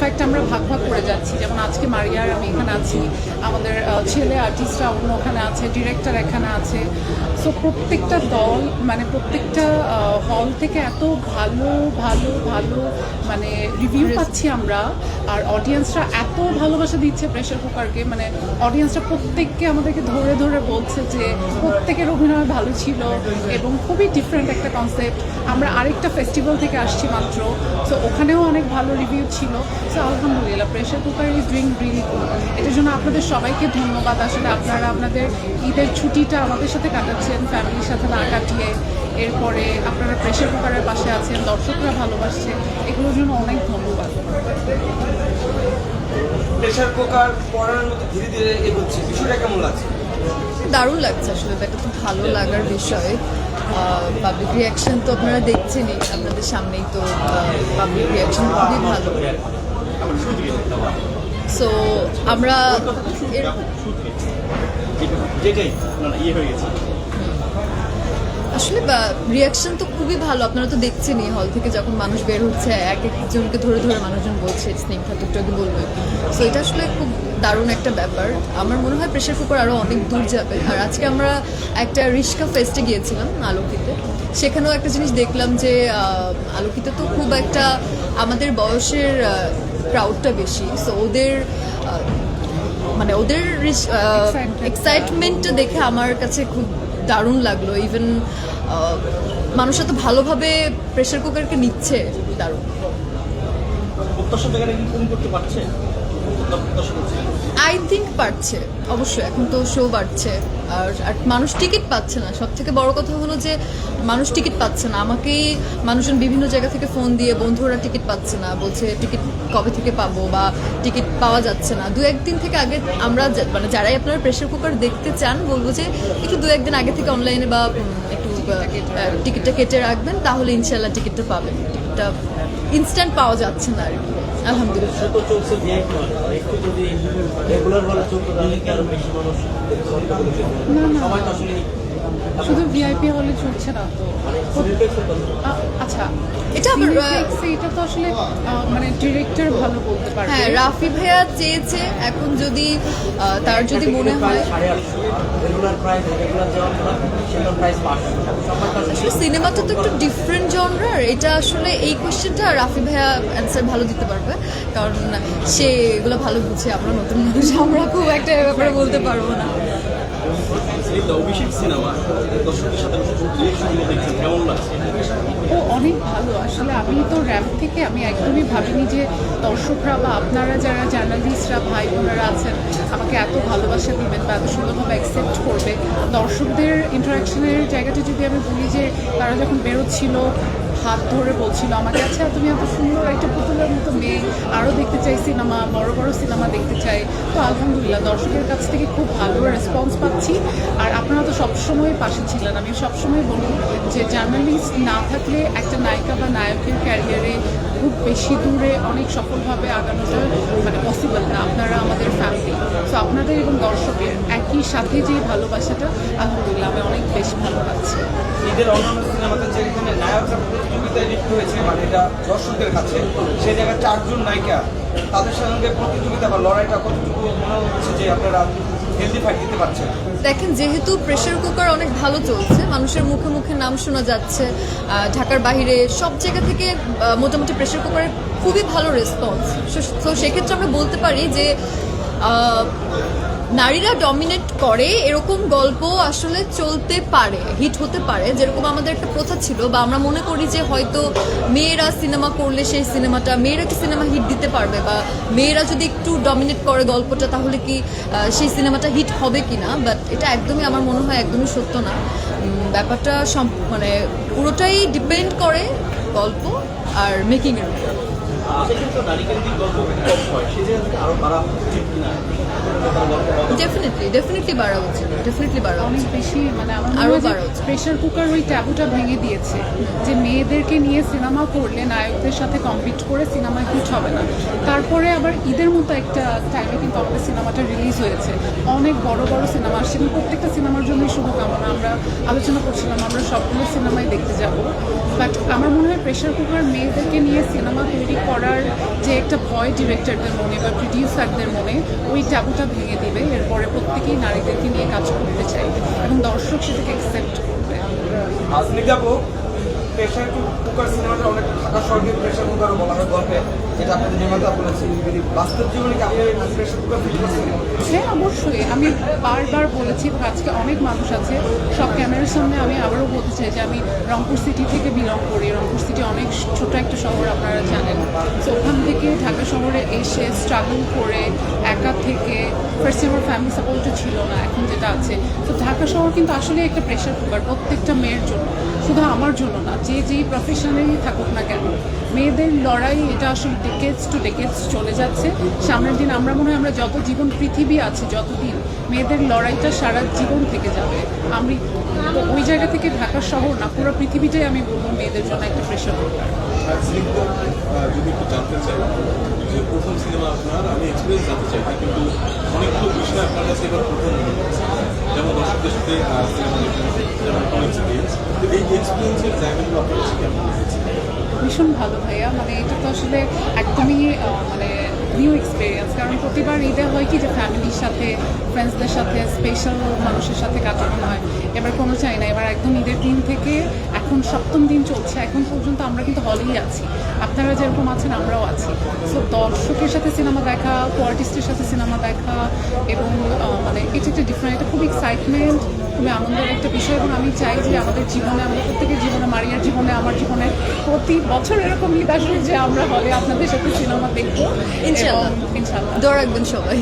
In fact আমরা ভাগ ভাগ করে যাচ্ছি, যেমন আজকে মারিয়া আর আমি এখানে আছি, আমাদের ছেলে আর্টিস্টরা অন্য ওখানে আছে, ডিরেক্টর এখানে আছে। সো প্রত্যেকটা দল মানে প্রত্যেকটা হল থেকে এত ভালো ভালো ভালো মানে রিভিউ পাচ্ছি আমরা, আর অডিয়েন্সরা এত ভালোবাসা দিচ্ছে প্রেশার কুকারকে, মানে অডিয়েন্সরা প্রত্যেককে আমাদেরকে ধরে ধরে বলছে যে প্রত্যেকের অভিনয় ভালো ছিল এবং খুবই ডিফারেন্ট একটা কনসেপ্ট। আমরা আরেকটা ফেস্টিভ্যাল থেকে আসছি মাত্র, সো ওখানেও অনেক ভালো রিভিউ ছিল। সো আলহামদুলিল্লাহ pressure cooker is doing really good. এটার জন্য আপনাদের সবাইকে ধন্যবাদ। আসলে আপনারা আপনাদের ঈদের ছুটিটা আমাদের সাথে কাটাচ্ছেন, ফ্যামিলির সাথে না কাটিয়ে। এরপরে আপনারা প্রেশার কুকারের পাশে আছেন, দর্শকরা ভালোবাসছে, এগুলোর জন্য অনেক ধন্যবাদ। প্রেশার কুকার পড়ার মতো ধীরে ধীরে এগোচ্ছে, বিষয়টা কেমন লাগছে? দারুণ লাগছে আসলে, এটা খুব ভালো লাগার বিষয়। পাবলিক রিয়াকশন তো আপনারা দেখছেনই, আপনাদের সামনেই তো পাবলিক রিয়াকশন খুবই ভালো। সো আমরা যেটাই ইয়ে হয়ে গেছে, আসলে রিয়াকশন তো খুবই ভালো, আপনারা তো দেখছেনই হল থেকে যখন মানুষ বের হচ্ছে এক একজনকে ধরে ধরে মানুষজন বলছে স্নেহা একটু বলবে। সো এটা আসলে খুব দারুণ একটা ব্যাপার। আমার মনে হয় প্রেশার কুকার আরও অনেক দূর যাবে। আর আজকে আমরা একটা রিস্কা ফেস্টে গিয়েছিলাম আলোকিতে, সেখানেও একটা জিনিস দেখলাম যে আলোকিতে তো খুব একটা আমাদের বয়সের ক্রাউডটা বেশি। সো ওদের মানে ওদের এক্সাইটমেন্টটা দেখে আমার কাছে খুব দারুণ লাগলো। ইভেন মানুষ এত ভালোভাবে প্রেশার কুকারকে নিচ্ছে, দারুণ। প্রত্যাশা জায়গাটা কি পূরণ করতে পারছে? আই থিঙ্ক পারছে, অবশ্যই। এখন তো শো বাড়ছে আর মানুষ টিকিট পাচ্ছে না। সব থেকে বড় কথা হলো যে মানুষ টিকিট পাচ্ছে না। আমাকেই মানুষজন বিভিন্ন জায়গা থেকে ফোন দিয়ে বন্ধুরা টিকিট পাচ্ছে না, বলছে টিকিট কবে থেকে পাবো বা টিকিট পাওয়া যাচ্ছে না। দু একদিন থেকে আগে আমরা মানে যারাই আপনারা প্রেশার কুকার দেখতে চান বলবো যে একটু দু একদিন আগে থেকে অনলাইনে বা একটু টিকিটটা কেটে রাখবেন, তাহলে ইনশাল্লাহ টিকিটটা পাবেন। টিকিটটা ইনস্ট্যান্ট পাওয়া যাচ্ছে না আর কি। আলহামদুলিল্লাহ। শুধু ভিআইপি হলে চলছে না তো। আচ্ছা, এটা আবার এটা তো আসলে মানে ডিরেক্টর ভালো বলতে পারবে। হ্যাঁ, রাফি ভাইয়া চেয়েছে, এখন যদি তার যদি মনে হয় আসলে সিনেমাটা তো একটু ডিফারেন্ট জনরার, এটা আসলে এই কোয়েশ্চেনটা রাফি ভাইয়া অ্যান্সার ভালো দিতে পারবে, কারণ সে এগুলো ভালো বুঝে। আমরা নতুন মানুষ, আমরা খুব একটা ব্যাপারে বলতে পারবো না। অভিষেক সিনেমা দর্শকদের সাথে দেখছেন, কেমন লাগছে? ও অনেক ভালো। আসলে আমি তো র্যাম্প থেকে আমি একদমই ভাবিনি যে দর্শকরা বা আপনারা যারা জার্নালিস্টরা ভাই বোনেরা আছেন আমাকে এত ভালোবাসা দিবেন বা এত সুন্দরভাবে অ্যাকসেপ্ট করবে। দর্শকদের ইন্টারাকশনের জায়গাটা যদি আমি বলি যে তারা যখন বেরোচ্ছিল হাত ধরে বলছিল আমাকে, আচ্ছা তুমি এত সুন্দর একটা পুতুলের মতো মেয়ে, আরও দেখতে চাই সিনেমা, বড় বড় সিনেমা দেখতে চাই। তো আলহামদুলিল্লাহ দর্শকের কাছ থেকে খুব ভালো রেসপন্স পাচ্ছি। আর আপনারা তো সবসময় পাশে ছিলেন। আমি সবসময় বলি যে জার্নালিস্ট না থাকলে একটা নায়িকা বা নায়কের ক্যারিয়ারে খুব বেশি দূরে অনেক সফলভাবে আগানোটা মানে পসিবল না। আপনারা আমাদের ফ্যামিলি, সো আপনাদের এবং দর্শকের একই সাথে যে ভালোবাসাটা আলহামদুলিল্লাহ আমি অনেক বেশি ভালো পাচ্ছি। ঈদের অন্যান্য সিনেমাতে যেখানে নায়করা প্রতিযোগিতায় লিপ্ত হয়েছে, মানে এটা দর্শকদের কাছে, সেই জায়গায় 4 জন নায়িকা, তাদের সঙ্গে প্রতিযোগিতা বা লড়াইটা কতটুকু মনে হচ্ছে যে আপনারা হেলদি ফাইট দিতে পারছেন? দেখেন, যেহেতু প্রেশার কুকার অনেক ভালো চলছে, মানুষের মুখে মুখে নাম শোনা যাচ্ছে, ঢাকার বাইরে সব জায়গা থেকে মোটামুটি প্রেশার কুকারের খুবই ভালো রেসপন্স। তো সেক্ষেত্রে আমরা বলতে পারি যে নারীরা ডমিনেট করে এরকম গল্প আসলে চলতে পারে, হিট হতে পারে। যেরকম আমাদের একটা প্রথা ছিল বা আমরা মনে করি যে হয়তো মেয়েরা সিনেমা করলে সেই সিনেমাটা, মেয়েরা কি সিনেমা হিট দিতে পারবে বা মেয়েরা যদি একটু ডমিনেট করে গল্পটা তাহলে কি সেই সিনেমাটা হিট হবে কি না। বাট এটা একদমই আমার মনে হয় একদমই সত্য না। ব্যাপারটা মানে পুরোটাই ডিপেন্ড করে গল্প আর মেকিংয়ের উপর। সেক্ষেত্রে নারী কেন্দ্রিক গল্প কম হয়, সেই জায়গা থেকে আরও বাড়া উচিত। কিনা ডেফিনেটলি বাড়া উচিত, ডেফিনেটলি বাড়া অনেক উচিত। বেশি মানে আমার আরো মনে হয় বাড়া উচিত। প্রেশার কুকার ওই ট্যাবুটা ভেঙে দিয়েছে যে মেয়েদেরকে নিয়ে সিনেমা করলে নায়কদের সাথে কম্পিট করে সিনেমা হিট হবে না। তারপরে আবার ঈদের মতো একটা টাইমে কিন্তু আমাদের সিনেমাটা রিলিজ হয়েছে, অনেক বড় বড় সিনেমা আসছে এবং প্রত্যেকটা সিনেমার জন্যই শুভকামনা। আমরা আলোচনা করছিলাম আমরা সবগুলো সিনেমাই দেখতে যাব, বাট আমার মনে হয় প্রেশার কুকার মেয়েদেরকে নিয়ে সিনেমা তৈরি করার যে একটা ভয় ডিরেক্টরদের মনে বা প্রডিউসারদের মনে, ওই ট্যাবুটা ভেঙে দিবে। এরপরে প্রত্যেকেই নারীদেরকে নিয়ে কাজ করতে চাইবে এবং দর্শক সেটাকে অ্যাকসেপ্ট করবে। স্নিগ্ধা আপু, প্রেশার কুকার সিনেমাটা অনেক ঢাকা শহরের প্রেশার কুকারও বলা হয় গল্পে, যেটা আপনাদের নির্মাতা বলেছেন। বাস্তব জীবনে কি আপনি প্রেশার কুকার ফিল করছেন? হ্যাঁ অবশ্যই, আমি বারবার বলেছি এবং আজকে অনেক মানুষ আছে সব ক্যামেরার সামনে। আমি আবারও বলতে চাই যে আমি রংপুর সিটি থেকে বিলং করি। রংপুর সিটি অনেক ছোট একটা শহর, আপনারা জানেন। তো ওখান থেকে ঢাকা শহরে এসে স্ট্রাগল করে একা থেকে, ফার্স্ট আমার ফ্যামিলি সাপোর্টও ছিল না, এখন যেটা আছে। তো ঢাকা শহর কিন্তু আসলে একটা প্রেশার কুকার প্রত্যেকটা মেয়ের জন্য, শুধু আমার জন্য না, যে যেই প্রফেশনেই থাকুক না কেন। মেয়েদের লড়াই এটা আসলে ডেকেডস টু ডেকেডস চলে যাচ্ছে। সামনের দিন আমরা মনে হয় আমরা যত জীবন পৃথিবী আছে যতদিন, মেয়েদের লড়াইটা সারা জীবন থেকে যাবে। আমি তো ওই জায়গা থেকে ঢাকা শহর না, পুরো পৃথিবীটাই আমি বলবো মেয়েদের জন্য একটা প্রেশার কুকার। স্নিগ্ধা, যদি একটু জানতে চাই যে প্রথম সিনেমা আপনার, আমি এক্সপিরিয়েন্স জানতে চাই কিন্তু অনেকগুলো বিষয় আপনার কাছে এবার প্রথম মনে হচ্ছে, যেমন দর্শকদের সাথে সিনেমা যেমন এক্সপিরিয়েন্স, তো এই এক্সপিরিয়েন্সের জায়গাগুলো আপনার কাছে কেমন হয়েছে? ভীষণ ভালো ভাইয়া, মানে এটা তো আসলে একদমই মানে নিউ এক্সপিরিয়েন্স। কারণ প্রতিবার ঈদে হয় কি যে ফ্যামিলির সাথে, ফ্রেন্ডসদের সাথে, স্পেশাল মানুষের সাথে কাটানো হয়। এবার কোনো চাই না, এবার একদম ঈদের দিন থেকে এখন 7ম দিন চলছে, এখন পর্যন্ত আমরা কিন্তু হলেই আছি। আপনারা যেরকম আছেন আমরাও আছি। সো দর্শকের সাথে সিনেমা দেখা, আর্টিস্টের সাথে সিনেমা দেখা এবং মানে এটা একটা ডিফারেন্ট, এটা খুব এক্সাইটমেন্ট, খুবই আনন্দের একটা বিষয়। এবং আমি চাই যে আমাদের জীবনে, আমাদের প্রত্যেকের জীবনে, মারিয়ার জীবনে, আমার জীবনে প্রতি বছর এরকম ঈদ আসবে যে আমরা হলে আপনাদের সাথে সিনেমা দেখবো। ইনশাআল্লাহ। ইনশাআল্লাহ। দোয়া রাখবেন সবাই।